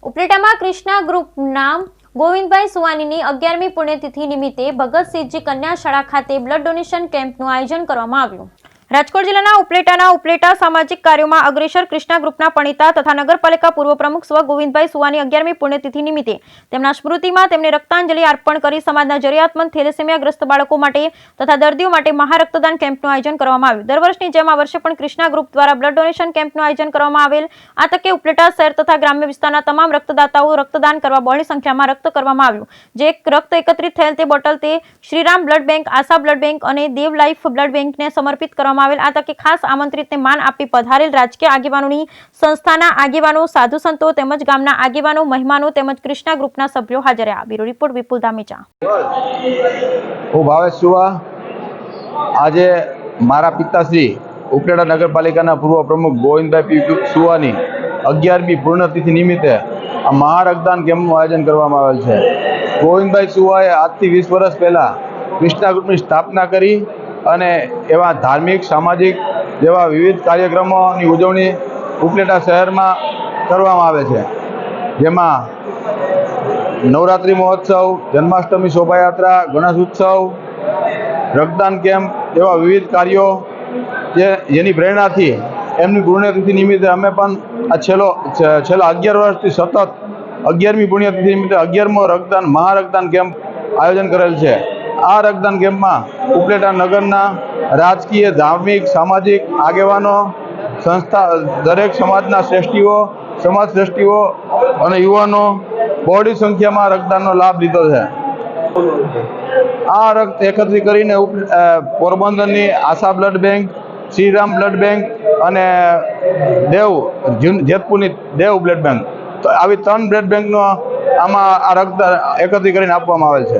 ઉપલેટામાં કૃષ્ણા ગ્રુપના ગોવિંદભાઈ સુવાનીની 11મી પુણ્યતિથિ નિમિત્તે ભગતસિંહજી કન્યા શાળા ખાતે બ્લડ ડોનેશન કેમ્પનું આયોજન કરવામાં આવ્યું। રાજકોટ જિલ્લાના ઉપલેટાના ઉપલેટા સામાજિક કાર્યોમાં અગ્રેસર કૃષ્ણા ગ્રુપના પણિતા તથા નગરપાલિકા પૂર્વ પ્રમુખ સ્વ ગોવિંદભાઈ સુવાની 11મી પુણ્યતિથિ નિમિત્તે તેમના સ્મૃતિમાં તેમને રક્તાંજલિ અર્પણ કરી સમાજના જરૂરિયાતમંદ થેલેસેમિયાગ્રસ્ત બાળકો માટે તથા દર્દીઓ માટે મહારક્તદાન કેમ્પનું આયોજન કરવામાં આવ્યું। દર વર્ષની જેમ આ વર્ષે પણ કૃષ્ણા ગ્રુપ દ્વારા બ્લડ ડોનેશન કેમ્પનું આયોજન કરવામાં આવેલ। આ તકે ઉપલેટા શહેર તથા ગ્રામ્ય વિસ્તારના તમામ રક્તદાતાઓ રક્તદાન કરવા બહોળી સંખ્યામાં રક્ત કરવામાં આવ્યું। જે રક્ત એકત્રિત થયેલ તે બોટલ તે શ્રીરામ બ્લડ બેંક, આશા બ્લડ બેંક અને દેવ લાઈફ બ્લડ બેંકને સમર્પિત કરવામાં આવેલ। આ તકે ખાસ આમંત્રિતને માન આપી પધારેલ રાજકીય આગેવાનોની સંસ્થાના આગેવાનો, સાધુ સંતો તેમજ ગામના આગેવાનો, મહેમાનો તેમજ કૃષ્ણા ગ્રુપના સભ્યો હાજર રહ્યા। બ્યુરો રિપોર્ટ વિપુલ ધામેચા। હું ભાવેશ સુવા આજે મારા પિતાશ્રી ઉપલેટા નગરપાલિકાના પૂર્વ પ્રમુખ ગોવિંદભાઈ સુવાની 11મી પુણ્યતિથિ નિમિત્તે આ મહારક્તદાન કેમ્પનું આયોજન કરવામાં આવેલ છે। ગોવિંદભાઈ સુવાએ આજથી 20 વર્ષ પહેલાં કૃષ્ણા ગ્રુપની સ્થાપના કરી અને એવા ધાર્મિક, સામાજિક જેવા વિવિધ કાર્યક્રમોની ઉજવણી ઉપલેટા શહેરમાં કરવામાં આવે છે, જેમાં નવરાત્રિ મહોત્સવ, જન્માષ્ટમી શોભાયાત્રા, ગણેશ ઉત્સવ, રક્તદાન કેમ્પ એવા વિવિધ કાર્યો જેની પ્રેરણાથી એમની પુણ્યતિથિ નિમિત્તે અમે પણ આ છેલ્લા 11 વર્ષથી સતત 11મી પુણ્યતિથિ નિમિત્તે 11મો મહારક્તદાન કેમ્પ આયોજન કરેલ છે। આ રક્તદાન કેમ્પમાં ઉપલેટા નગરના રાજકીય, ધાર્મિક, સામાજિક આગેવાનો, સંસ્થા, દરેક સમાજના શ્રેષ્ઠીઓ, સમાજ શ્રેષ્ઠીઓ અને યુવાનો બહોળી સંખ્યામાં રક્તદાનનો લાભ લીધો છે। આ રક્ત એકત્રિત કરીને પોરબંદરની Asha blood bank, Shriram blood bank અને જેતપુરની દેવ બ્લડ બેંક, તો આવી 3 બ્લડ બેંકનો આમાં આ રક્ત એકત્રિત કરીને આપવામાં આવેલ છે।